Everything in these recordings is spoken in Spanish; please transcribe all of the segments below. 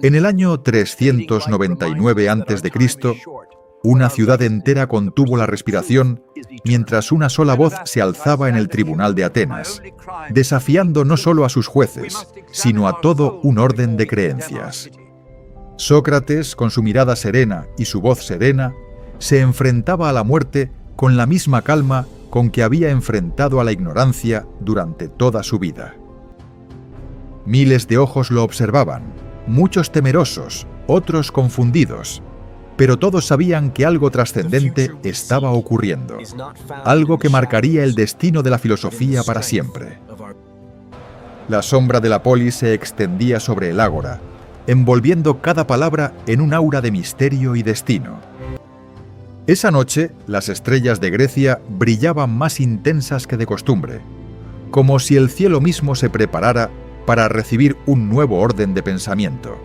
En el año 399 a.C., una ciudad entera contuvo la respiración mientras una sola voz se alzaba en el tribunal de Atenas, desafiando no solo a sus jueces, sino a todo un orden de creencias. Sócrates, con su mirada serena y su voz serena, se enfrentaba a la muerte con la misma calma con que había enfrentado a la ignorancia durante toda su vida. Miles de ojos lo observaban, muchos temerosos, otros confundidos, pero todos sabían que algo trascendente estaba ocurriendo, algo que marcaría el destino de la filosofía para siempre. La sombra de la polis se extendía sobre el ágora, envolviendo cada palabra en un aura de misterio y destino. Esa noche, las estrellas de Grecia brillaban más intensas que de costumbre, como si el cielo mismo se preparara para recibir un nuevo orden de pensamiento.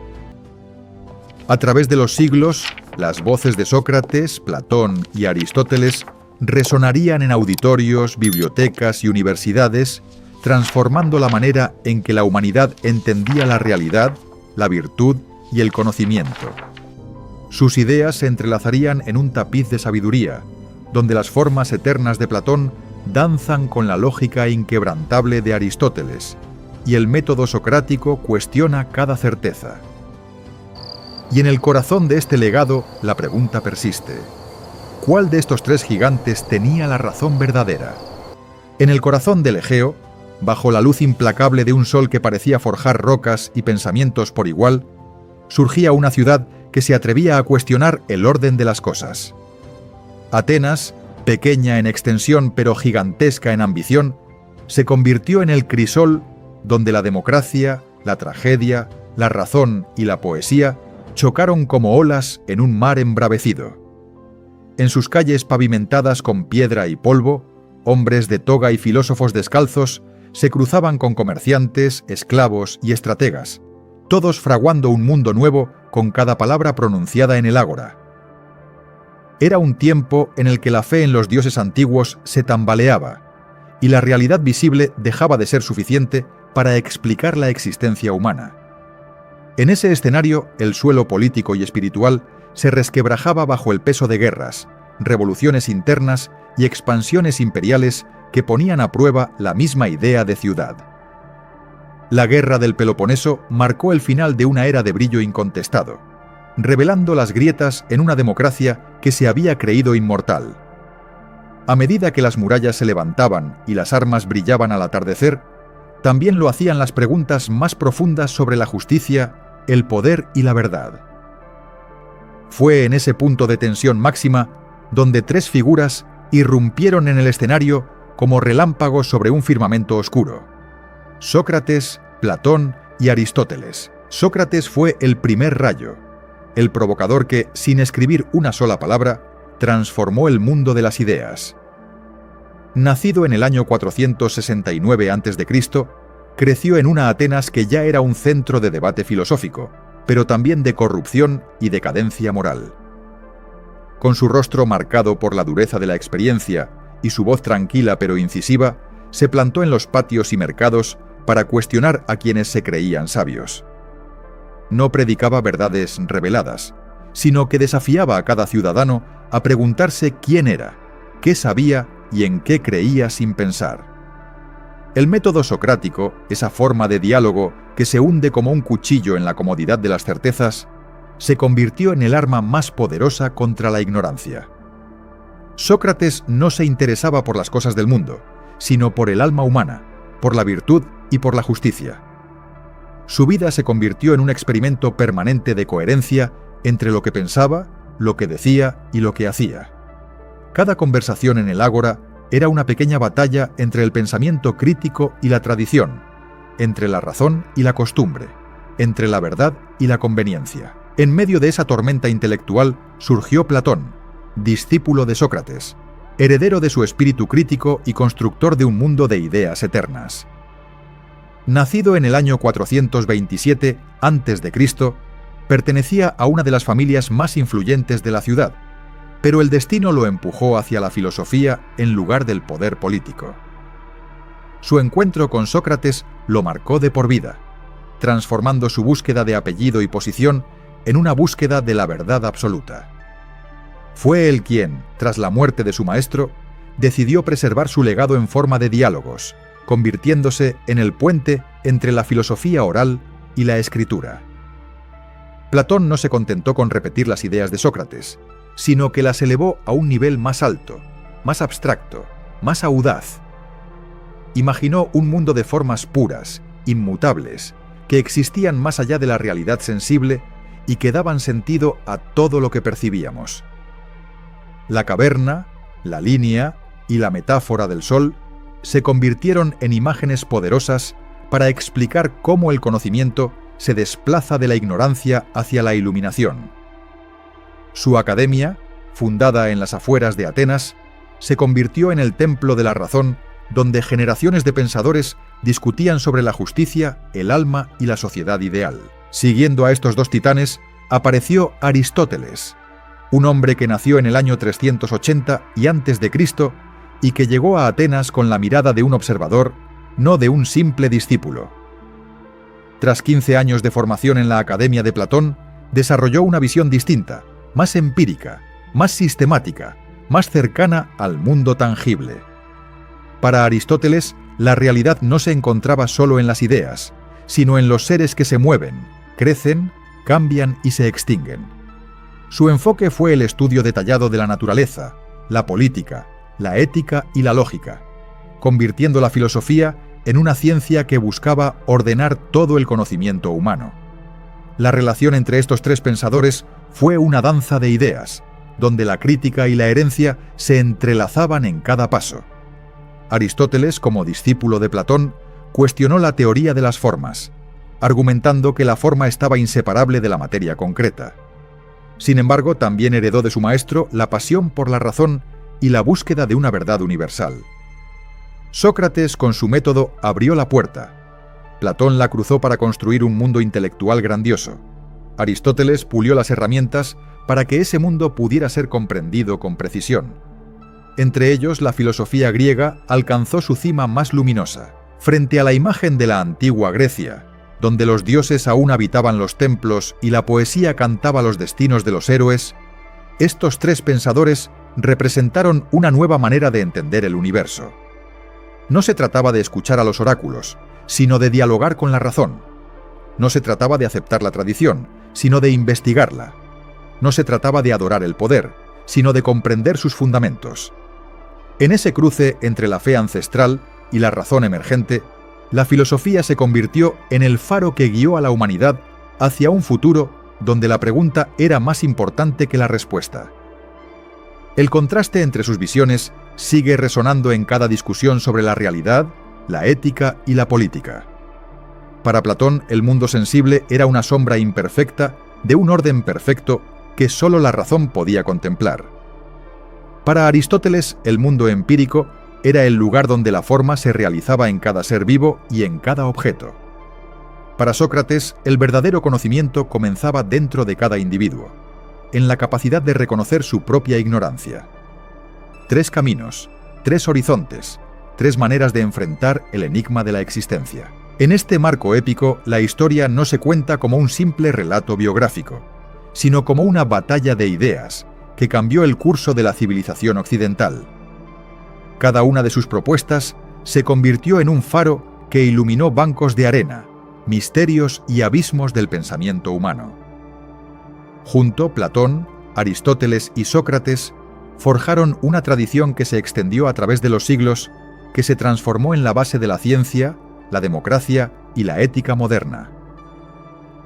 A través de los siglos, las voces de Sócrates, Platón y Aristóteles resonarían en auditorios, bibliotecas y universidades, transformando la manera en que la humanidad entendía la realidad, la virtud y el conocimiento. Sus ideas se entrelazarían en un tapiz de sabiduría, donde las formas eternas de Platón danzan con la lógica inquebrantable de Aristóteles, y el método socrático cuestiona cada certeza. Y en el corazón de este legado, la pregunta persiste: ¿cuál de estos tres gigantes tenía la razón verdadera? En el corazón del Egeo, bajo la luz implacable de un sol que parecía forjar rocas y pensamientos por igual, surgía una ciudad que se atrevía a cuestionar el orden de las cosas. Atenas, pequeña en extensión pero gigantesca en ambición, se convirtió en el crisol donde la democracia, la tragedia, la razón y la poesía chocaron como olas en un mar embravecido. En sus calles pavimentadas con piedra y polvo, hombres de toga y filósofos descalzos se cruzaban con comerciantes, esclavos y estrategas, todos fraguando un mundo nuevo con cada palabra pronunciada en el ágora. Era un tiempo en el que la fe en los dioses antiguos se tambaleaba, y la realidad visible dejaba de ser suficiente para explicar la existencia humana. En ese escenario, el suelo político y espiritual se resquebrajaba bajo el peso de guerras, revoluciones internas y expansiones imperiales que ponían a prueba la misma idea de ciudad. La guerra del Peloponeso marcó el final de una era de brillo incontestado, revelando las grietas en una democracia que se había creído inmortal. A medida que las murallas se levantaban y las armas brillaban al atardecer, también lo hacían las preguntas más profundas sobre la justicia, el poder y la verdad. Fue en ese punto de tensión máxima donde tres figuras irrumpieron en el escenario como relámpagos sobre un firmamento oscuro: Sócrates, Platón y Aristóteles. Sócrates fue el primer rayo, el provocador que, sin escribir una sola palabra, transformó el mundo de las ideas. Nacido en el año 469 a.C., creció en una Atenas que ya era un centro de debate filosófico, pero también de corrupción y decadencia moral. Con su rostro marcado por la dureza de la experiencia y su voz tranquila pero incisiva, se plantó en los patios y mercados para cuestionar a quienes se creían sabios. No predicaba verdades reveladas, sino que desafiaba a cada ciudadano a preguntarse quién era, qué sabía y en qué creía sin pensar. El método socrático, esa forma de diálogo que se hunde como un cuchillo en la comodidad de las certezas, se convirtió en el arma más poderosa contra la ignorancia. Sócrates no se interesaba por las cosas del mundo, sino por el alma humana, por la virtud y por la justicia. Su vida se convirtió en un experimento permanente de coherencia entre lo que pensaba, lo que decía y lo que hacía. Cada conversación en el ágora era una pequeña batalla entre el pensamiento crítico y la tradición, entre la razón y la costumbre, entre la verdad y la conveniencia. En medio de esa tormenta intelectual surgió Platón, discípulo de Sócrates, heredero de su espíritu crítico y constructor de un mundo de ideas eternas. Nacido en el año 427 a.C., pertenecía a una de las familias más influyentes de la ciudad, pero el destino lo empujó hacia la filosofía en lugar del poder político. Su encuentro con Sócrates lo marcó de por vida. transformando su búsqueda de apellido y posición en una búsqueda de la verdad absoluta. Fue él quien, tras la muerte de su maestro, decidió preservar su legado en forma de diálogos, convirtiéndose en el puente entre la filosofía oral y la escritura. Platón no se contentó con repetir las ideas de Sócrates, sino que las elevó a un nivel más alto, más abstracto, más audaz. Imaginó un mundo de formas puras, inmutables, que existían más allá de la realidad sensible y que daban sentido a todo lo que percibíamos. La caverna, la línea y la metáfora del sol se convirtieron en imágenes poderosas para explicar cómo el conocimiento se desplaza de la ignorancia hacia la iluminación. Su academia, fundada en las afueras de Atenas, se convirtió en el templo de la razón, donde generaciones de pensadores discutían sobre la justicia, el alma y la sociedad ideal. Siguiendo a estos dos titanes, apareció Aristóteles, un hombre que nació en el año 380 y antes de Cristo y que llegó a Atenas con la mirada de un observador, no de un simple discípulo. Tras 15 años de formación en la Academia de Platón, desarrolló una visión distinta, más empírica, más sistemática, más cercana al mundo tangible. Para Aristóteles, la realidad no se encontraba solo en las ideas, sino en los seres que se mueven, crecen, cambian y se extinguen. Su enfoque fue el estudio detallado de la naturaleza, la política, la ética y la lógica, convirtiendo la filosofía en una ciencia que buscaba ordenar todo el conocimiento humano. La relación entre estos tres pensadores fue una danza de ideas, donde la crítica y la herencia se entrelazaban en cada paso. Aristóteles, como discípulo de Platón, cuestionó la teoría de las formas, argumentando que la forma estaba inseparable de la materia concreta. Sin embargo, también heredó de su maestro la pasión por la razón y la búsqueda de una verdad universal. Sócrates, con su método, abrió la puerta. Platón la cruzó para construir un mundo intelectual grandioso. Aristóteles pulió las herramientas para que ese mundo pudiera ser comprendido con precisión. Entre ellos, la filosofía griega alcanzó su cima más luminosa. Frente a la imagen de la antigua Grecia, donde los dioses aún habitaban los templos y la poesía cantaba los destinos de los héroes, estos tres pensadores representaron una nueva manera de entender el universo. No se trataba de escuchar a los oráculos, sino de dialogar con la razón. No se trataba de aceptar la tradición, sino de investigarla. No se trataba de adorar el poder, sino de comprender sus fundamentos. En ese cruce entre la fe ancestral y la razón emergente, la filosofía se convirtió en el faro que guió a la humanidad hacia un futuro donde la pregunta era más importante que la respuesta. El contraste entre sus visiones sigue resonando en cada discusión sobre la realidad, la ética y la política. Para Platón, el mundo sensible era una sombra imperfecta de un orden perfecto que solo la razón podía contemplar. Para Aristóteles, el mundo empírico era el lugar donde la forma se realizaba en cada ser vivo y en cada objeto. Para Sócrates, el verdadero conocimiento comenzaba dentro de cada individuo, en la capacidad de reconocer su propia ignorancia. Tres caminos, tres horizontes, tres maneras de enfrentar el enigma de la existencia. En este marco épico, la historia no se cuenta como un simple relato biográfico, sino como una batalla de ideas que cambió el curso de la civilización occidental. Cada una de sus propuestas se convirtió en un faro que iluminó bancos de arena, misterios y abismos del pensamiento humano. Junto, Platón, Aristóteles y Sócrates forjaron una tradición que se extendió a través de los siglos, que se transformó en la base de la ciencia, la democracia y la ética moderna.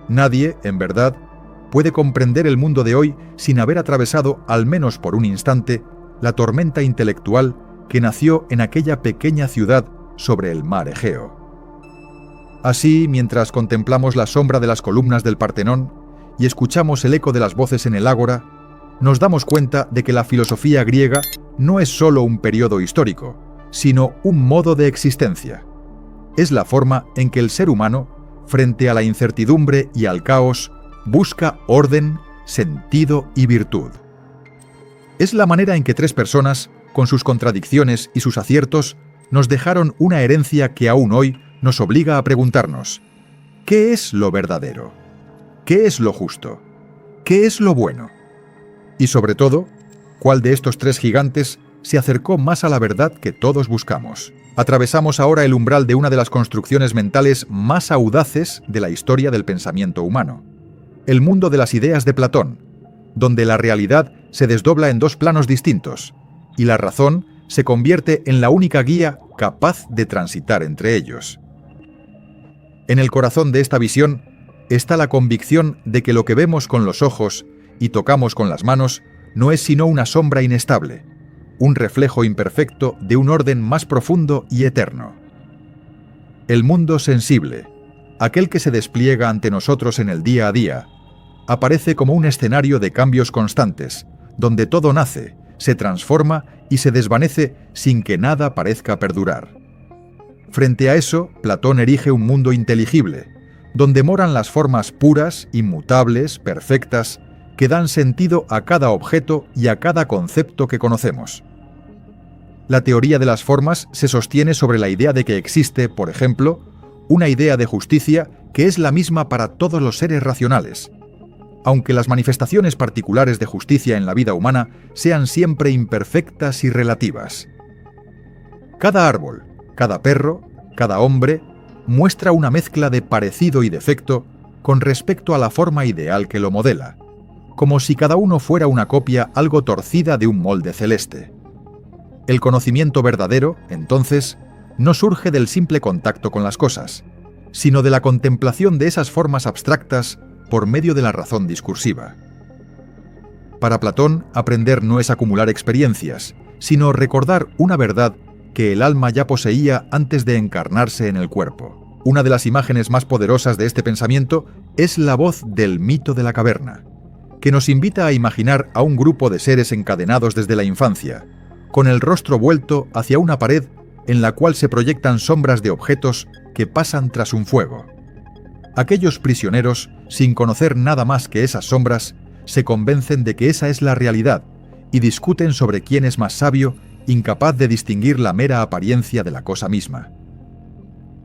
Nadie, en verdad, puede comprender el mundo de hoy sin haber atravesado, al menos por un instante, la tormenta intelectual que nació en aquella pequeña ciudad sobre el mar Egeo. Así, mientras contemplamos la sombra de las columnas del Partenón y escuchamos el eco de las voces en el ágora, nos damos cuenta de que la filosofía griega no es solo un periodo histórico, sino un modo de existencia. Es la forma en que el ser humano, frente a la incertidumbre y al caos, busca orden, sentido y virtud. Es la manera en que tres personas, con sus contradicciones y sus aciertos, nos dejaron una herencia que aún hoy nos obliga a preguntarnos: ¿Qué es lo verdadero? ¿Qué es lo justo? ¿Qué es lo bueno? Y sobre todo, ¿cuál de estos tres gigantes se acercó más a la verdad que todos buscamos? Atravesamos ahora el umbral de una de las construcciones mentales más audaces de la historia del pensamiento humano. El mundo de las ideas de Platón, donde la realidad se desdobla en dos planos distintos, y la razón se convierte en la única guía capaz de transitar entre ellos. En el corazón de esta visión está la convicción de que lo que vemos con los ojos y tocamos con las manos no es sino una sombra inestable, un reflejo imperfecto de un orden más profundo y eterno. El mundo sensible, aquel que se despliega ante nosotros en el día a día, aparece como un escenario de cambios constantes, donde todo nace, se transforma y se desvanece sin que nada parezca perdurar. Frente a eso, Platón erige un mundo inteligible, donde moran las formas puras, inmutables, perfectas, que dan sentido a cada objeto y a cada concepto que conocemos. La teoría de las formas se sostiene sobre la idea de que existe, por ejemplo, una idea de justicia que es la misma para todos los seres racionales, aunque las manifestaciones particulares de justicia en la vida humana sean siempre imperfectas y relativas. Cada árbol, cada perro, cada hombre, muestra una mezcla de parecido y defecto con respecto a la forma ideal que lo modela, como si cada uno fuera una copia algo torcida de un molde celeste. El conocimiento verdadero, entonces, no surge del simple contacto con las cosas, sino de la contemplación de esas formas abstractas por medio de la razón discursiva. Para Platón, aprender no es acumular experiencias, sino recordar una verdad que el alma ya poseía antes de encarnarse en el cuerpo. Una de las imágenes más poderosas de este pensamiento es la voz del mito de la caverna, que nos invita a imaginar a un grupo de seres encadenados desde la infancia, con el rostro vuelto hacia una pared en la cual se proyectan sombras de objetos que pasan tras un fuego. Aquellos prisioneros, sin conocer nada más que esas sombras, se convencen de que esa es la realidad y discuten sobre quién es más sabio, incapaz de distinguir la mera apariencia de la cosa misma.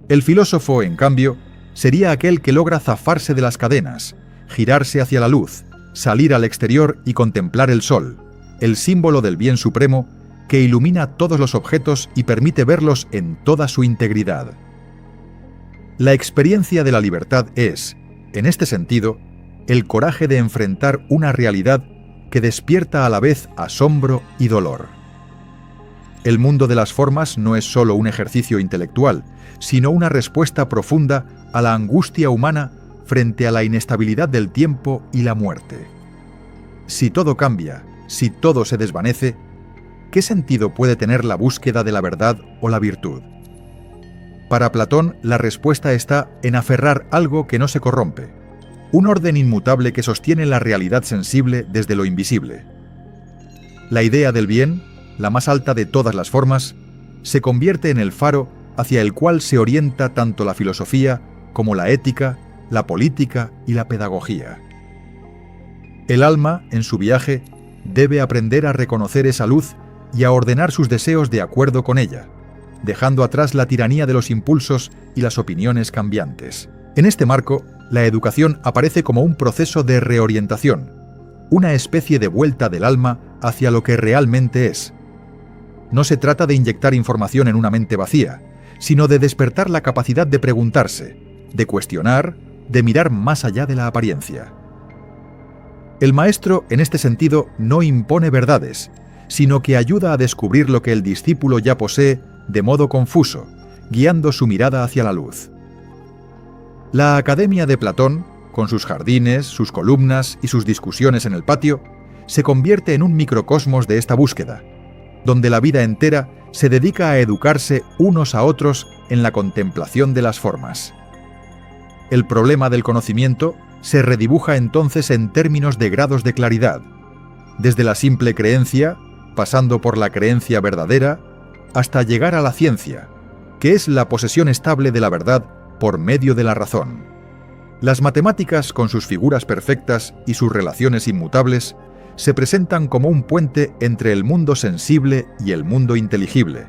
El filósofo, en cambio, sería aquel que logra zafarse de las cadenas, girarse hacia la luz, salir al exterior y contemplar el sol, el símbolo del bien supremo que ilumina todos los objetos y permite verlos en toda su integridad. La experiencia de la libertad es, en este sentido, el coraje de enfrentar una realidad que despierta a la vez asombro y dolor. El mundo de las formas no es solo un ejercicio intelectual, sino una respuesta profunda a la angustia humana frente a la inestabilidad del tiempo y la muerte. Si todo cambia, si todo se desvanece, ¿qué sentido puede tener la búsqueda de la verdad o la virtud? Para Platón, la respuesta está en aferrar algo que no se corrompe, un orden inmutable que sostiene la realidad sensible desde lo invisible. La idea del bien, la más alta de todas las formas, se convierte en el faro hacia el cual se orienta tanto la filosofía como la ética, la política y la pedagogía. El alma, en su viaje, debe aprender a reconocer esa luz y a ordenar sus deseos de acuerdo con ella, dejando atrás la tiranía de los impulsos y las opiniones cambiantes. En este marco, la educación aparece como un proceso de reorientación, una especie de vuelta del alma hacia lo que realmente es. No se trata de inyectar información en una mente vacía, sino de despertar la capacidad de preguntarse, de cuestionar, de mirar más allá de la apariencia. El maestro, en este sentido, no impone verdades, sino que ayuda a descubrir lo que el discípulo ya posee de modo confuso, guiando su mirada hacia la luz. La Academia de Platón, con sus jardines, sus columnas y sus discusiones en el patio, se convierte en un microcosmos de esta búsqueda, donde la vida entera se dedica a educarse unos a otros en la contemplación de las formas. El problema del conocimiento se redibuja entonces en términos de grados de claridad, desde la simple creencia, pasando por la creencia verdadera, hasta llegar a la ciencia, que es la posesión estable de la verdad por medio de la razón. Las matemáticas, con sus figuras perfectas y sus relaciones inmutables, se presentan como un puente entre el mundo sensible y el mundo inteligible,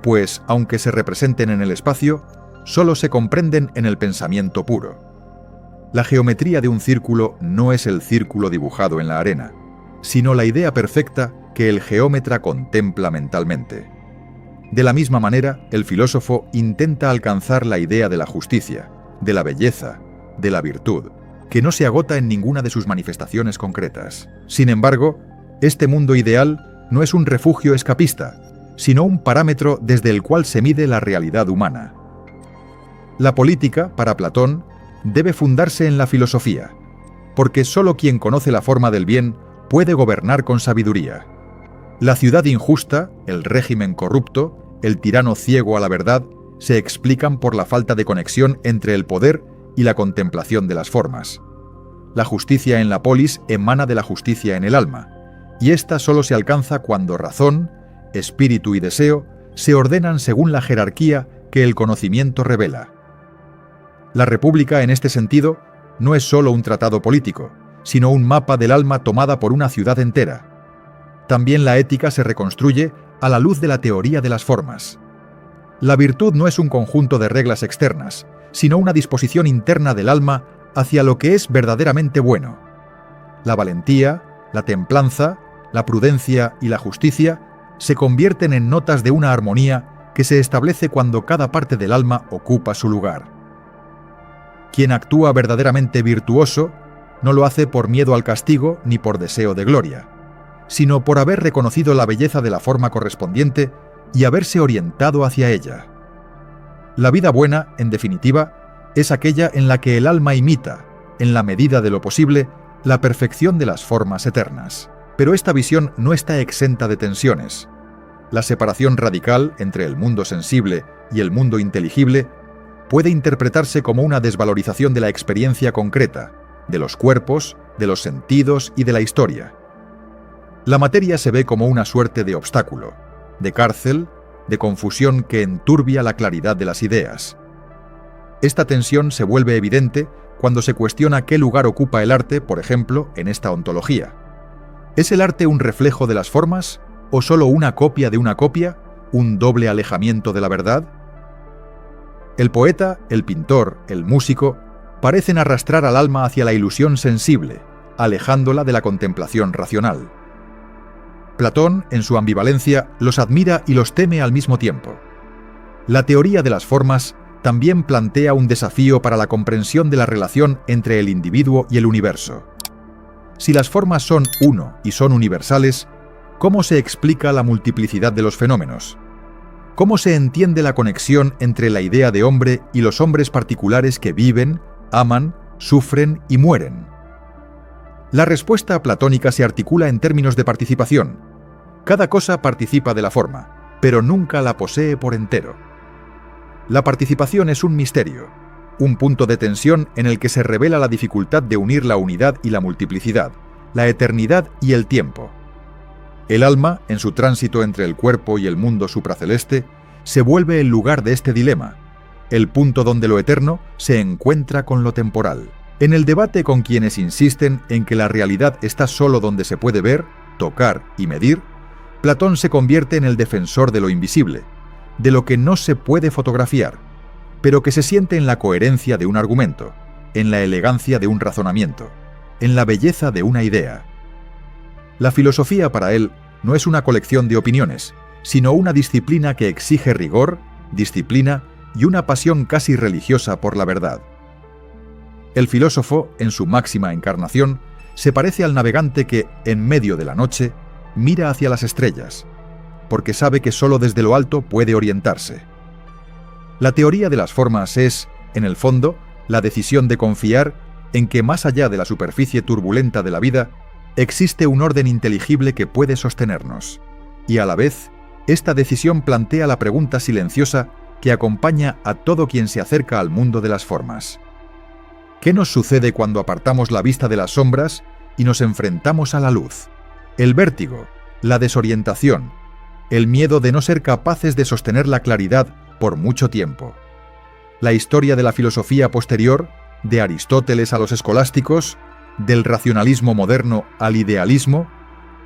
pues, aunque se representen en el espacio, solo se comprenden en el pensamiento puro. La geometría de un círculo no es el círculo dibujado en la arena, sino la idea perfecta que el geómetra contempla mentalmente. De la misma manera, el filósofo intenta alcanzar la idea de la justicia, de la belleza, de la virtud, que no se agota en ninguna de sus manifestaciones concretas. Sin embargo, este mundo ideal no es un refugio escapista, sino un parámetro desde el cual se mide la realidad humana. La política, para Platón, debe fundarse en la filosofía, porque solo quien conoce la forma del bien puede gobernar con sabiduría. La ciudad injusta, el régimen corrupto, el tirano ciego a la verdad, se explican por la falta de conexión entre el poder y la contemplación de las formas. La justicia en la polis emana de la justicia en el alma, y ésta solo se alcanza cuando razón, espíritu y deseo se ordenan según la jerarquía que el conocimiento revela. La República, en este sentido, no es solo un tratado político, sino un mapa del alma tomada por una ciudad entera. También la ética se reconstruye a la luz de la teoría de las formas. La virtud no es un conjunto de reglas externas, sino una disposición interna del alma hacia lo que es verdaderamente bueno. La valentía, la templanza, la prudencia y la justicia se convierten en notas de una armonía que se establece cuando cada parte del alma ocupa su lugar. Quien actúa verdaderamente virtuoso no lo hace por miedo al castigo ni por deseo de gloria, sino por haber reconocido la belleza de la forma correspondiente y haberse orientado hacia ella. La vida buena, en definitiva, es aquella en la que el alma imita, en la medida de lo posible, la perfección de las formas eternas. Pero esta visión no está exenta de tensiones. La separación radical entre el mundo sensible y el mundo inteligible puede interpretarse como una desvalorización de la experiencia concreta, de los cuerpos, de los sentidos y de la historia. La materia se ve como una suerte de obstáculo, de cárcel, de confusión que enturbia la claridad de las ideas. Esta tensión se vuelve evidente cuando se cuestiona qué lugar ocupa el arte, por ejemplo, en esta ontología. ¿Es el arte un reflejo de las formas o solo una copia de una copia, un doble alejamiento de la verdad? El poeta, el pintor, el músico parecen arrastrar al alma hacia la ilusión sensible, alejándola de la contemplación racional. Platón, en su ambivalencia, los admira y los teme al mismo tiempo. La teoría de las formas también plantea un desafío para la comprensión de la relación entre el individuo y el universo. Si las formas son uno y son universales, ¿cómo se explica la multiplicidad de los fenómenos? ¿Cómo se entiende la conexión entre la idea de hombre y los hombres particulares que viven, aman, sufren y mueren? La respuesta platónica se articula en términos de participación. Cada cosa participa de la forma, pero nunca la posee por entero. La participación es un misterio, un punto de tensión en el que se revela la dificultad de unir la unidad y la multiplicidad, la eternidad y el tiempo. El alma, en su tránsito entre el cuerpo y el mundo supraceleste, se vuelve el lugar de este dilema, el punto donde lo eterno se encuentra con lo temporal. En el debate con quienes insisten en que la realidad está solo donde se puede ver, tocar y medir, Platón se convierte en el defensor de lo invisible, de lo que no se puede fotografiar, pero que se siente en la coherencia de un argumento, en la elegancia de un razonamiento, en la belleza de una idea. La filosofía para él no es una colección de opiniones, sino una disciplina que exige rigor, disciplina y una pasión casi religiosa por la verdad. El filósofo, en su máxima encarnación, se parece al navegante que, en medio de la noche, mira hacia las estrellas, porque sabe que solo desde lo alto puede orientarse. La teoría de las formas es, en el fondo, la decisión de confiar en que más allá de la superficie turbulenta de la vida, existe un orden inteligible que puede sostenernos. Y a la vez, esta decisión plantea la pregunta silenciosa que acompaña a todo quien se acerca al mundo de las formas. ¿Qué nos sucede cuando apartamos la vista de las sombras y nos enfrentamos a la luz? El vértigo, la desorientación, el miedo de no ser capaces de sostener la claridad por mucho tiempo. La historia de la filosofía posterior, de Aristóteles a los escolásticos, del racionalismo moderno al idealismo,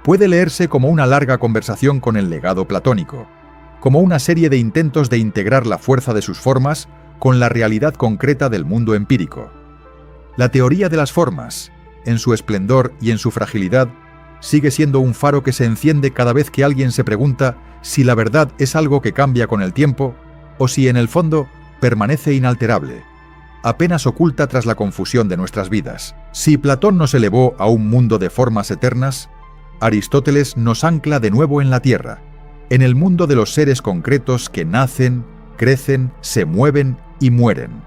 puede leerse como una larga conversación con el legado platónico, como una serie de intentos de integrar la fuerza de sus formas con la realidad concreta del mundo empírico. La teoría de las formas, en su esplendor y en su fragilidad, sigue siendo un faro que se enciende cada vez que alguien se pregunta si la verdad es algo que cambia con el tiempo o si en el fondo permanece inalterable, apenas oculta tras la confusión de nuestras vidas. Si Platón nos elevó a un mundo de formas eternas, Aristóteles nos ancla de nuevo en la tierra, en el mundo de los seres concretos que nacen, crecen, se mueven y mueren.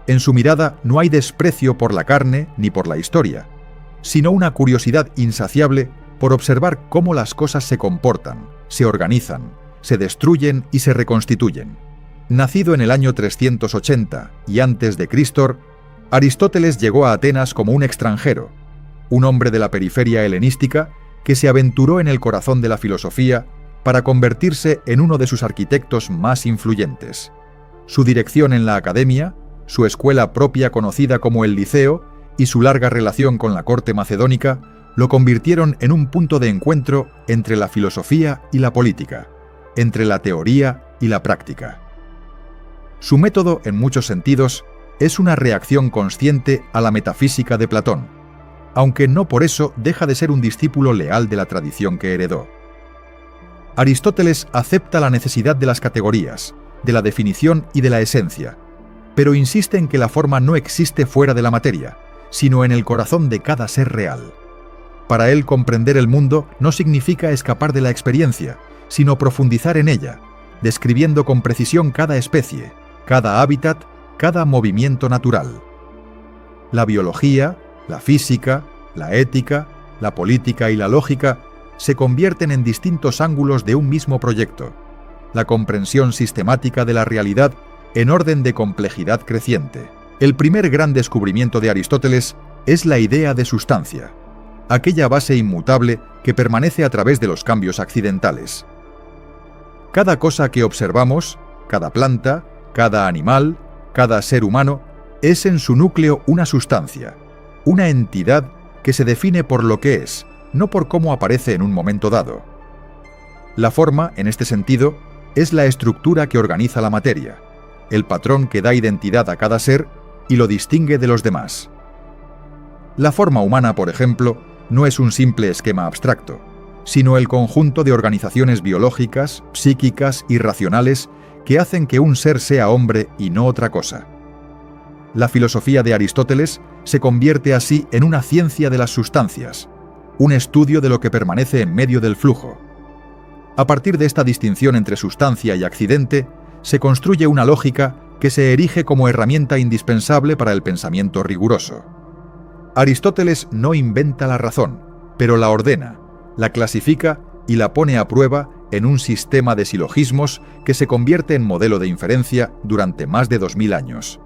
En su mirada no hay desprecio por la carne ni por la historia, sino una curiosidad insaciable por observar cómo las cosas se comportan, se organizan, se destruyen y se reconstituyen. Nacido en el año 380 y antes de Cristo, Aristóteles llegó a Atenas como un extranjero, un hombre de la periferia helenística que se aventuró en el corazón de la filosofía para convertirse en uno de sus arquitectos más influyentes. Su dirección en la academia, su escuela propia conocida como el Liceo y su larga relación con la corte macedónica lo convirtieron en un punto de encuentro entre la filosofía y la política, entre la teoría y la práctica. Su método, en muchos sentidos, es una reacción consciente a la metafísica de Platón, aunque no por eso deja de ser un discípulo leal de la tradición que heredó. Aristóteles acepta la necesidad de las categorías, de la definición y de la esencia, pero insiste en que la forma no existe fuera de la materia, sino en el corazón de cada ser real. Para él, comprender el mundo no significa escapar de la experiencia, sino profundizar en ella, describiendo con precisión cada especie, cada hábitat, cada movimiento natural. La biología, la física, la ética, la política y la lógica se convierten en distintos ángulos de un mismo proyecto, la comprensión sistemática de la realidad en orden de complejidad creciente. El primer gran descubrimiento de Aristóteles es la idea de sustancia, aquella base inmutable que permanece a través de los cambios accidentales. Cada cosa que observamos, cada planta, cada animal, cada ser humano, es en su núcleo una sustancia, una entidad que se define por lo que es, no por cómo aparece en un momento dado. La forma, en este sentido, es la estructura que organiza la materia, el patrón que da identidad a cada ser y lo distingue de los demás. La forma humana, por ejemplo, no es un simple esquema abstracto, sino el conjunto de organizaciones biológicas, psíquicas y racionales que hacen que un ser sea hombre y no otra cosa. La filosofía de Aristóteles se convierte así en una ciencia de las sustancias, un estudio de lo que permanece en medio del flujo. A partir de esta distinción entre sustancia y accidente, se construye una lógica que se erige como herramienta indispensable para el pensamiento riguroso. Aristóteles no inventa la razón, pero la ordena, la clasifica y la pone a prueba en un sistema de silogismos que se convierte en modelo de inferencia durante más de 2000 años.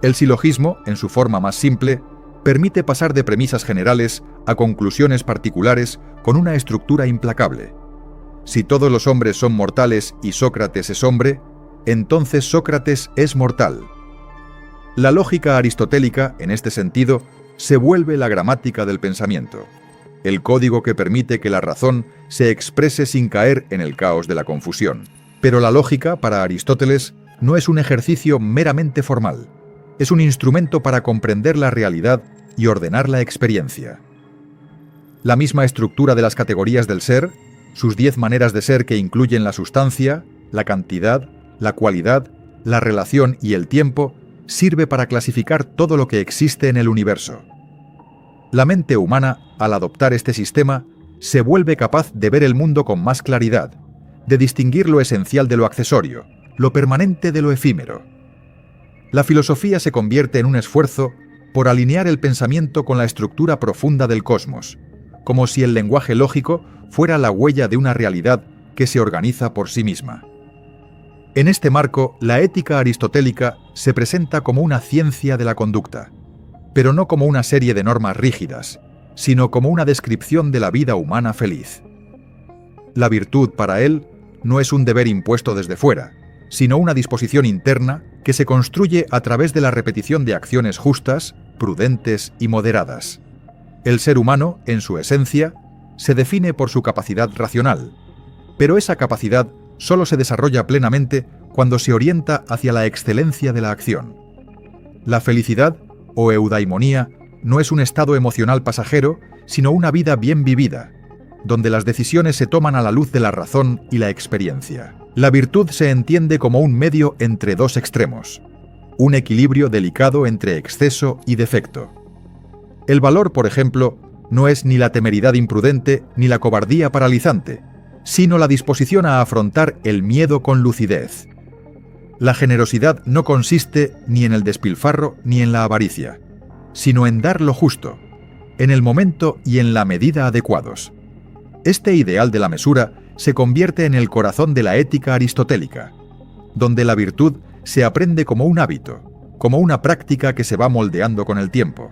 El silogismo, en su forma más simple, permite pasar de premisas generales a conclusiones particulares con una estructura implacable. Si todos los hombres son mortales y Sócrates es hombre, entonces Sócrates es mortal. La lógica aristotélica, en este sentido, se vuelve la gramática del pensamiento, el código que permite que la razón se exprese sin caer en el caos de la confusión. Pero la lógica, para Aristóteles, no es un ejercicio meramente formal, es un instrumento para comprender la realidad y ordenar la experiencia. La misma estructura de las categorías del ser, sus 10 maneras de ser que incluyen la sustancia, la cantidad, la cualidad, la relación y el tiempo, sirve para clasificar todo lo que existe en el universo. La mente humana, al adoptar este sistema, se vuelve capaz de ver el mundo con más claridad, de distinguir lo esencial de lo accesorio, lo permanente de lo efímero. La filosofía se convierte en un esfuerzo por alinear el pensamiento con la estructura profunda del cosmos, como si el lenguaje lógico fuera la huella de una realidad que se organiza por sí misma. En este marco, la ética aristotélica se presenta como una ciencia de la conducta, pero no como una serie de normas rígidas, sino como una descripción de la vida humana feliz. La virtud, para él, no es un deber impuesto desde fuera, sino una disposición interna que se construye a través de la repetición de acciones justas, prudentes y moderadas. El ser humano, en su esencia, se define por su capacidad racional, pero esa capacidad solo se desarrolla plenamente cuando se orienta hacia la excelencia de la acción. La felicidad, o eudaimonía, no es un estado emocional pasajero, sino una vida bien vivida, donde las decisiones se toman a la luz de la razón y la experiencia. La virtud se entiende como un medio entre dos extremos, un equilibrio delicado entre exceso y defecto. El valor, por ejemplo, no es ni la temeridad imprudente ni la cobardía paralizante, sino la disposición a afrontar el miedo con lucidez. La generosidad no consiste ni en el despilfarro ni en la avaricia, sino en dar lo justo, en el momento y en la medida adecuados. Este ideal de la mesura se convierte en el corazón de la ética aristotélica, donde la virtud se aprende como un hábito, como una práctica que se va moldeando con el tiempo.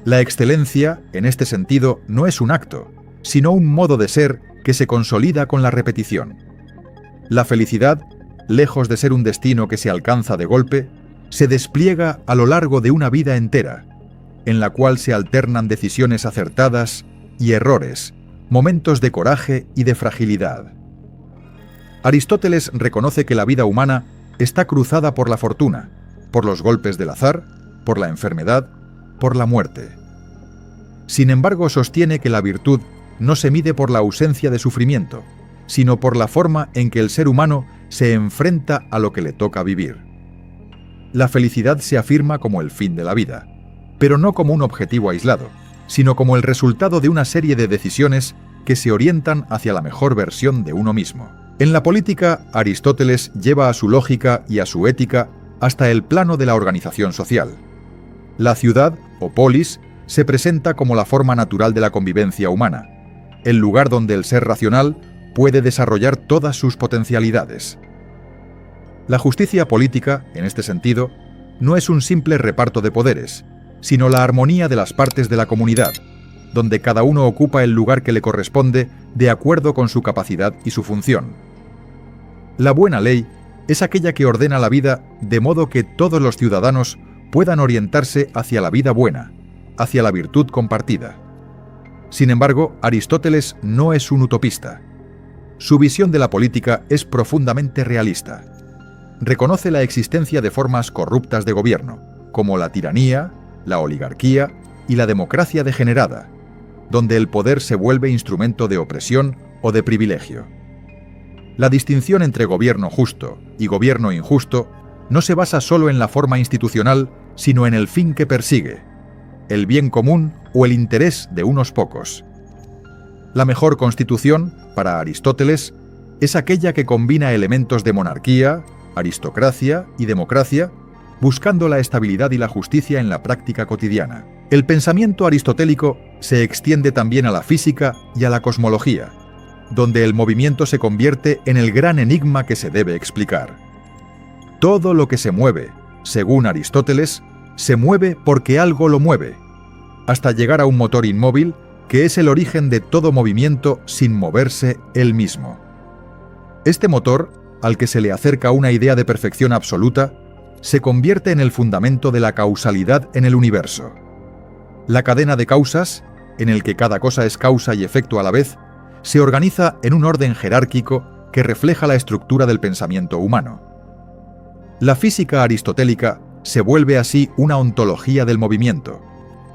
La excelencia, en este sentido, no es un acto, sino un modo de ser que se consolida con la repetición. La felicidad, lejos de ser un destino que se alcanza de golpe, se despliega a lo largo de una vida entera, en la cual se alternan decisiones acertadas y errores, momentos de coraje y de fragilidad. Aristóteles reconoce que la vida humana está cruzada por la fortuna, por los golpes del azar, por la enfermedad, por la muerte. Sin embargo, sostiene que la virtud no se mide por la ausencia de sufrimiento, sino por la forma en que el ser humano se enfrenta a lo que le toca vivir. La felicidad se afirma como el fin de la vida, pero no como un objetivo aislado, sino como el resultado de una serie de decisiones que se orientan hacia la mejor versión de uno mismo. En la política, Aristóteles lleva a su lógica y a su ética hasta el plano de la organización social. La ciudad, o polis, se presenta como la forma natural de la convivencia humana, el lugar donde el ser racional puede desarrollar todas sus potencialidades. La justicia política, en este sentido, no es un simple reparto de poderes, sino la armonía de las partes de la comunidad, donde cada uno ocupa el lugar que le corresponde de acuerdo con su capacidad y su función. La buena ley es aquella que ordena la vida de modo que todos los ciudadanos puedan orientarse hacia la vida buena, hacia la virtud compartida. Sin embargo, Aristóteles no es un utopista. Su visión de la política es profundamente realista. Reconoce la existencia de formas corruptas de gobierno, como la tiranía, la oligarquía y la democracia degenerada, donde el poder se vuelve instrumento de opresión o de privilegio. La distinción entre gobierno justo y gobierno injusto no se basa solo en la forma institucional, sino en el fin que persigue, el bien común o el interés de unos pocos. La mejor constitución, para Aristóteles, es aquella que combina elementos de monarquía, aristocracia y democracia, buscando la estabilidad y la justicia en la práctica cotidiana. El pensamiento aristotélico se extiende también a la física y a la cosmología, donde el movimiento se convierte en el gran enigma que se debe explicar. Todo lo que se mueve, según Aristóteles, se mueve porque algo lo mueve, hasta llegar a un motor inmóvil que es el origen de todo movimiento sin moverse él mismo. Este motor, al que se le acerca una idea de perfección absoluta, se convierte en el fundamento de la causalidad en el universo. La cadena de causas, en el que cada cosa es causa y efecto a la vez, se organiza en un orden jerárquico que refleja la estructura del pensamiento humano. La física aristotélica se vuelve así una ontología del movimiento,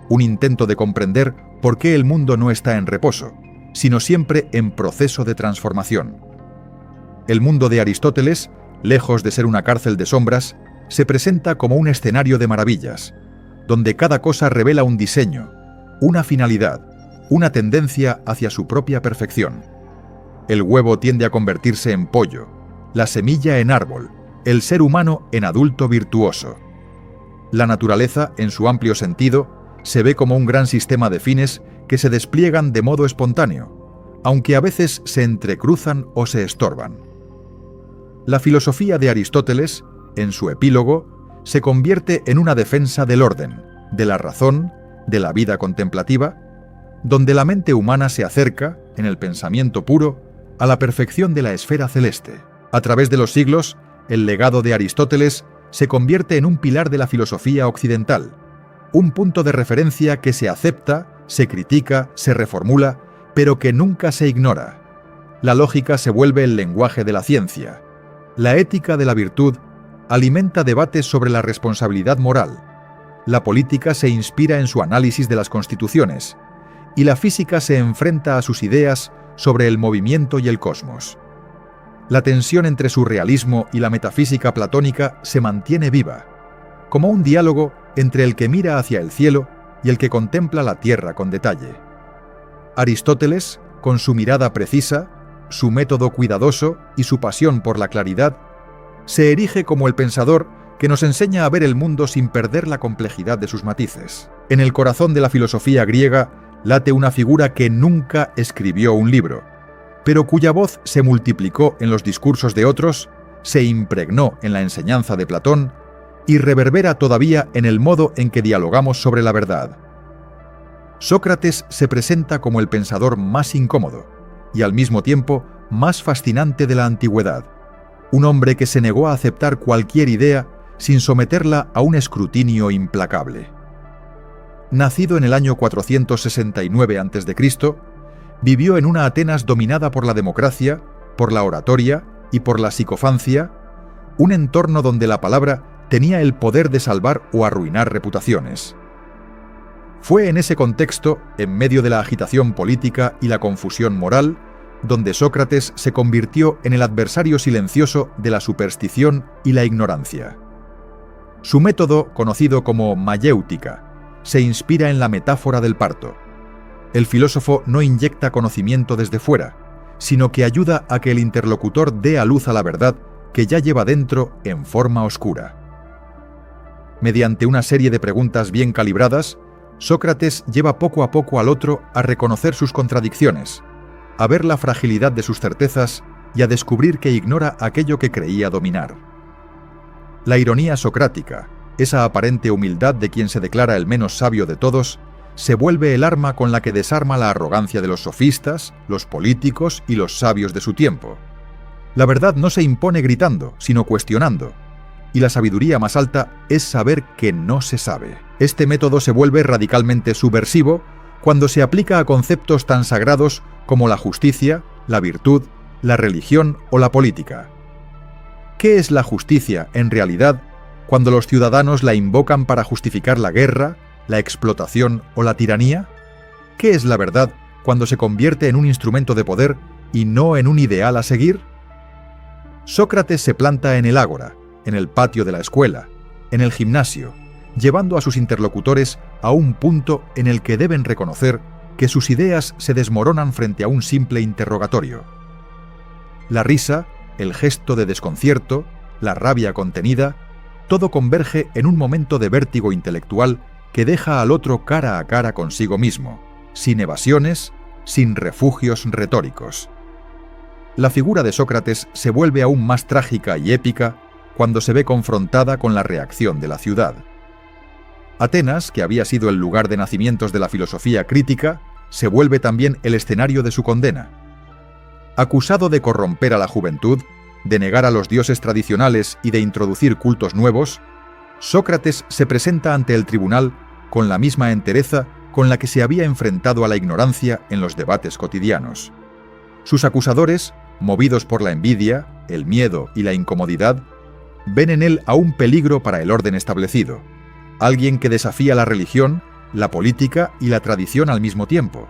un intento de comprender por qué el mundo no está en reposo, sino siempre en proceso de transformación. El mundo de Aristóteles, lejos de ser una cárcel de sombras, se presenta como un escenario de maravillas, donde cada cosa revela un diseño, una finalidad, una tendencia hacia su propia perfección. El huevo tiende a convertirse en pollo, la semilla en árbol, el ser humano en adulto virtuoso. La naturaleza, en su amplio sentido, se ve como un gran sistema de fines que se despliegan de modo espontáneo, aunque a veces se entrecruzan o se estorban. La filosofía de Aristóteles, en su epílogo, se convierte en una defensa del orden, de la razón, de la vida contemplativa, donde la mente humana se acerca, en el pensamiento puro, a la perfección de la esfera celeste. A través de los siglos, el legado de Aristóteles se convierte en un pilar de la filosofía occidental, un punto de referencia que se acepta, se critica, se reformula, pero que nunca se ignora. La lógica se vuelve el lenguaje de la ciencia. La ética de la virtud alimenta debates sobre la responsabilidad moral. La política se inspira en su análisis de las constituciones, y la física se enfrenta a sus ideas sobre el movimiento y el cosmos. La tensión entre surrealismo y la metafísica platónica se mantiene viva, como un diálogo entre el que mira hacia el cielo y el que contempla la tierra con detalle. Aristóteles, con su mirada precisa, su método cuidadoso y su pasión por la claridad, se erige como el pensador que nos enseña a ver el mundo sin perder la complejidad de sus matices. En el corazón de la filosofía griega late una figura que nunca escribió un libro, pero cuya voz se multiplicó en los discursos de otros, se impregnó en la enseñanza de Platón y reverbera todavía en el modo en que dialogamos sobre la verdad. Sócrates se presenta como el pensador más incómodo y al mismo tiempo más fascinante de la antigüedad, un hombre que se negó a aceptar cualquier idea sin someterla a un escrutinio implacable. Nacido en el año 469 a.C., vivió en una Atenas dominada por la democracia, por la oratoria y por la psicofancia, un entorno donde la palabra tenía el poder de salvar o arruinar reputaciones. Fue en ese contexto, en medio de la agitación política y la confusión moral, donde Sócrates se convirtió en el adversario silencioso de la superstición y la ignorancia. Su método, conocido como mayéutica, se inspira en la metáfora del parto. El filósofo no inyecta conocimiento desde fuera, sino que ayuda a que el interlocutor dé a luz a la verdad que ya lleva dentro en forma oscura. Mediante una serie de preguntas bien calibradas, Sócrates lleva poco a poco al otro a reconocer sus contradicciones, a ver la fragilidad de sus certezas y a descubrir que ignora aquello que creía dominar. La ironía socrática, esa aparente humildad de quien se declara el menos sabio de todos, se vuelve el arma con la que desarma la arrogancia de los sofistas, los políticos y los sabios de su tiempo. La verdad no se impone gritando, sino cuestionando, y la sabiduría más alta es saber que no se sabe. Este método se vuelve radicalmente subversivo cuando se aplica a conceptos tan sagrados como la justicia, la virtud, la religión o la política. ¿Qué es la justicia, en realidad, cuando los ciudadanos la invocan para justificar la guerra, la explotación o la tiranía? ¿Qué es la verdad cuando se convierte en un instrumento de poder y no en un ideal a seguir? Sócrates se planta en el ágora, en el patio de la escuela, en el gimnasio, llevando a sus interlocutores a un punto en el que deben reconocer que sus ideas se desmoronan frente a un simple interrogatorio. La risa, el gesto de desconcierto, la rabia contenida, todo converge en un momento de vértigo intelectual que deja al otro cara a cara consigo mismo, sin evasiones, sin refugios retóricos. La figura de Sócrates se vuelve aún más trágica y épica cuando se ve confrontada con la reacción de la ciudad. Atenas, que había sido el lugar de nacimientos de la filosofía crítica, se vuelve también el escenario de su condena. Acusado de corromper a la juventud, de negar a los dioses tradicionales y de introducir cultos nuevos, Sócrates se presenta ante el tribunal con la misma entereza con la que se había enfrentado a la ignorancia en los debates cotidianos. Sus acusadores, movidos por la envidia, el miedo y la incomodidad, ven en él a un peligro para el orden establecido, alguien que desafía la religión, la política y la tradición al mismo tiempo.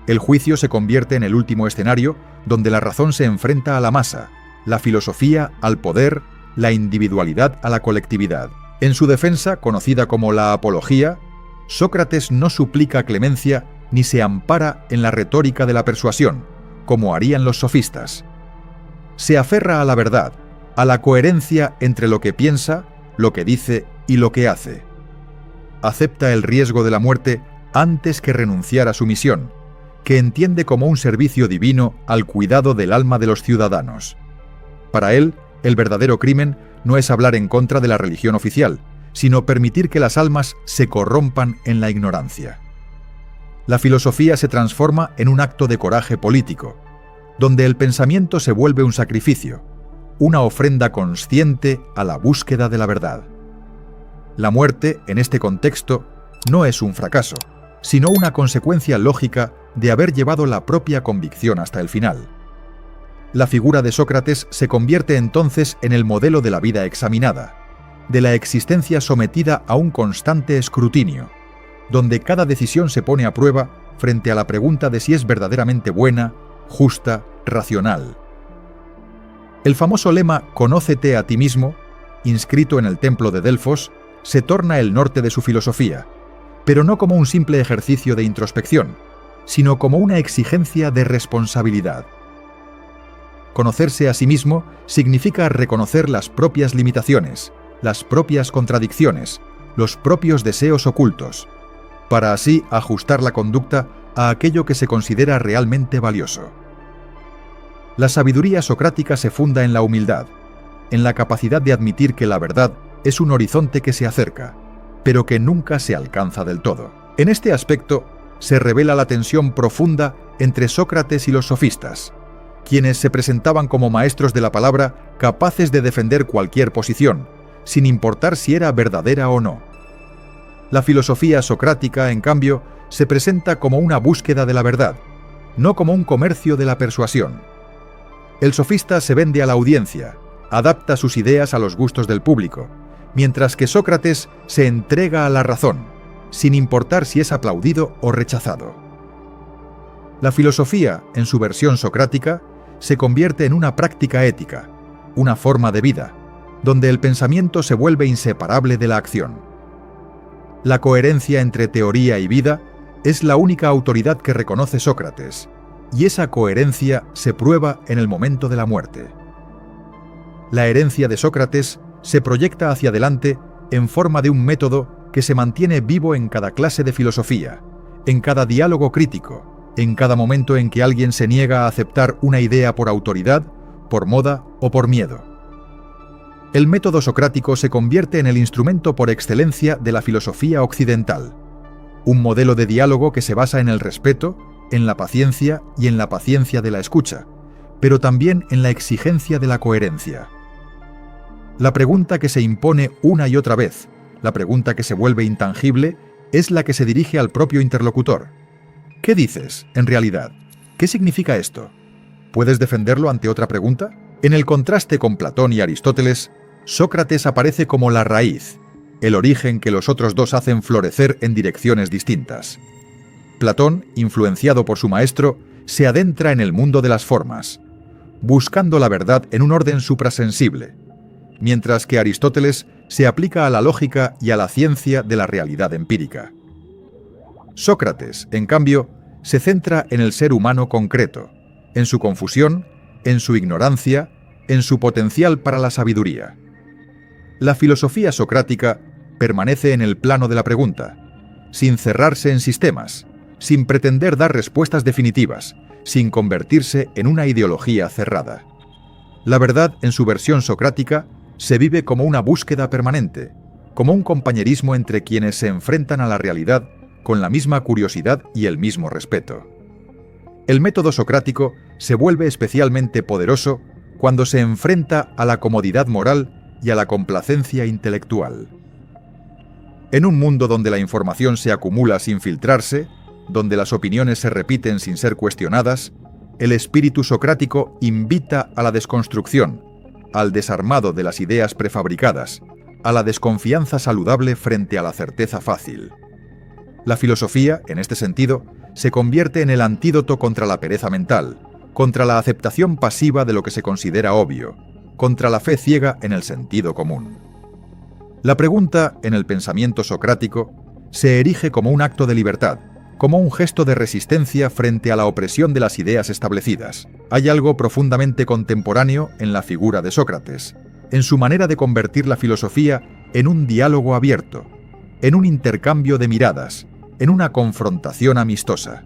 El juicio se convierte en el último escenario donde la razón se enfrenta a la masa, la filosofía al poder, la individualidad a la colectividad. En su defensa, conocida como la apología, Sócrates no suplica clemencia ni se ampara en la retórica de la persuasión, como harían los sofistas. Se aferra a la verdad, a la coherencia entre lo que piensa, lo que dice y lo que hace. Acepta el riesgo de la muerte antes que renunciar a su misión, que entiende como un servicio divino al cuidado del alma de los ciudadanos. Para él, el verdadero crimen no es hablar en contra de la religión oficial, sino permitir que las almas se corrompan en la ignorancia. La filosofía se transforma en un acto de coraje político, donde el pensamiento se vuelve un sacrificio, una ofrenda consciente a la búsqueda de la verdad. La muerte, en este contexto, no es un fracaso, sino una consecuencia lógica de haber llevado la propia convicción hasta el final. La figura de Sócrates se convierte entonces en el modelo de la vida examinada, de la existencia sometida a un constante escrutinio, donde cada decisión se pone a prueba frente a la pregunta de si es verdaderamente buena, justa, racional. El famoso lema «Conócete a ti mismo», inscrito en el templo de Delfos, se torna el norte de su filosofía, pero no como un simple ejercicio de introspección, sino como una exigencia de responsabilidad. Conocerse a sí mismo significa reconocer las propias limitaciones, las propias contradicciones, los propios deseos ocultos, para así ajustar la conducta a aquello que se considera realmente valioso. La sabiduría socrática se funda en la humildad, en la capacidad de admitir que la verdad es un horizonte que se acerca, pero que nunca se alcanza del todo. En este aspecto se revela la tensión profunda entre Sócrates y los sofistas, quienes se presentaban como maestros de la palabra capaces de defender cualquier posición, sin importar si era verdadera o no. La filosofía socrática, en cambio, se presenta como una búsqueda de la verdad, no como un comercio de la persuasión. El sofista se vende a la audiencia, adapta sus ideas a los gustos del público, mientras que Sócrates se entrega a la razón, sin importar si es aplaudido o rechazado. La filosofía, en su versión socrática, se convierte en una práctica ética, una forma de vida, donde el pensamiento se vuelve inseparable de la acción. La coherencia entre teoría y vida es la única autoridad que reconoce Sócrates, y esa coherencia se prueba en el momento de la muerte. La herencia de Sócrates se proyecta hacia adelante en forma de un método que se mantiene vivo en cada clase de filosofía, en cada diálogo crítico, en cada momento en que alguien se niega a aceptar una idea por autoridad, por moda o por miedo. El método socrático se convierte en el instrumento por excelencia de la filosofía occidental, un modelo de diálogo que se basa en el respeto, en la paciencia y en la paciencia de la escucha, pero también en la exigencia de la coherencia. La pregunta que se impone una y otra vez, la pregunta que se vuelve intangible, es la que se dirige al propio interlocutor. ¿Qué dices, en realidad? ¿Qué significa esto? ¿Puedes defenderlo ante otra pregunta? En el contraste con Platón y Aristóteles, Sócrates aparece como la raíz, el origen que los otros dos hacen florecer en direcciones distintas. Platón, influenciado por su maestro, se adentra en el mundo de las formas, buscando la verdad en un orden suprasensible, mientras que Aristóteles se aplica a la lógica y a la ciencia de la realidad empírica. Sócrates, en cambio, se centra en el ser humano concreto, en su confusión, en su ignorancia, en su potencial para la sabiduría. La filosofía socrática permanece en el plano de la pregunta, sin cerrarse en sistemas, sin pretender dar respuestas definitivas, sin convertirse en una ideología cerrada. La verdad, en su versión socrática, se vive como una búsqueda permanente, como un compañerismo entre quienes se enfrentan a la realidad con la misma curiosidad y el mismo respeto. El método socrático se vuelve especialmente poderoso cuando se enfrenta a la comodidad moral y a la complacencia intelectual. En un mundo donde la información se acumula sin filtrarse, donde las opiniones se repiten sin ser cuestionadas, el espíritu socrático invita a la desconstrucción, al desarmado de las ideas prefabricadas, a la desconfianza saludable frente a la certeza fácil. La filosofía, en este sentido, se convierte en el antídoto contra la pereza mental, contra la aceptación pasiva de lo que se considera obvio, contra la fe ciega en el sentido común. La pregunta, en el pensamiento socrático, se erige como un acto de libertad, como un gesto de resistencia frente a la opresión de las ideas establecidas. Hay algo profundamente contemporáneo en la figura de Sócrates, en su manera de convertir la filosofía en un diálogo abierto, en un intercambio de miradas, en una confrontación amistosa.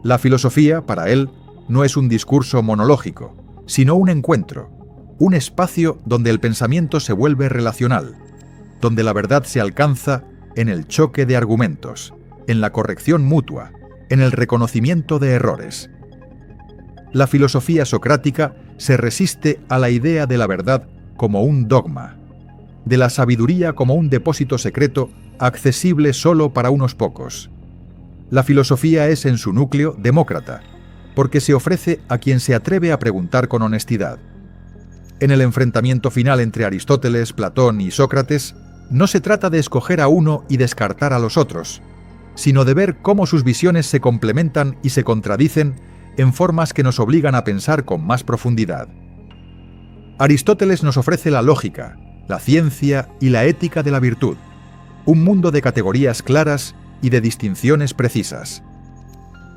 La filosofía, para él, no es un discurso monológico, sino un encuentro, un espacio donde el pensamiento se vuelve relacional, donde la verdad se alcanza en el choque de argumentos, en la corrección mutua, en el reconocimiento de errores. La filosofía socrática se resiste a la idea de la verdad como un dogma, de la sabiduría como un depósito secreto accesible solo para unos pocos. La filosofía es en su núcleo demócrata, porque se ofrece a quien se atreve a preguntar con honestidad. En el enfrentamiento final entre Aristóteles, Platón y Sócrates, no se trata de escoger a uno y descartar a los otros, sino de ver cómo sus visiones se complementan y se contradicen en formas que nos obligan a pensar con más profundidad. Aristóteles nos ofrece la lógica, la ciencia y la ética de la virtud, un mundo de categorías claras y de distinciones precisas.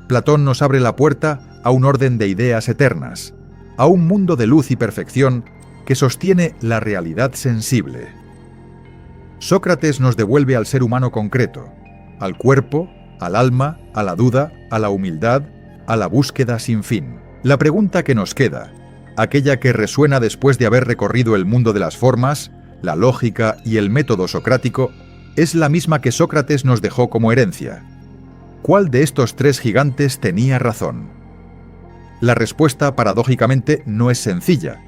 Platón nos abre la puerta a un orden de ideas eternas, a un mundo de luz y perfección que sostiene la realidad sensible. Sócrates nos devuelve al ser humano concreto, al cuerpo, al alma, a la duda, a la humildad, a la búsqueda sin fin. La pregunta que nos queda, aquella que resuena después de haber recorrido el mundo de las formas, la lógica y el método socrático, es la misma que Sócrates nos dejó como herencia. ¿Cuál de estos tres gigantes tenía razón? La respuesta, paradójicamente, no es sencilla,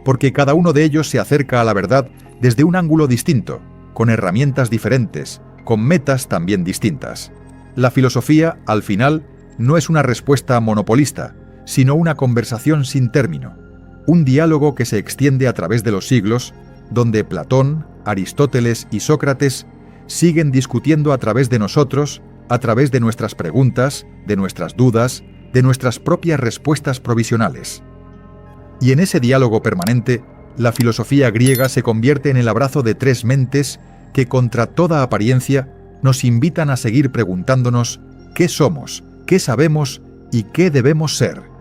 porque cada uno de ellos se acerca a la verdad desde un ángulo distinto, con herramientas diferentes, con metas también distintas. La filosofía, al final, no es una respuesta monopolista, sino una conversación sin término, un diálogo que se extiende a través de los siglos, donde Platón, Aristóteles y Sócrates siguen discutiendo a través de nosotros, a través de nuestras preguntas, de nuestras dudas, de nuestras propias respuestas provisionales. Y en ese diálogo permanente, la filosofía griega se convierte en el abrazo de tres mentes que, contra toda apariencia, nos invitan a seguir preguntándonos qué somos, qué sabemos y qué debemos ser.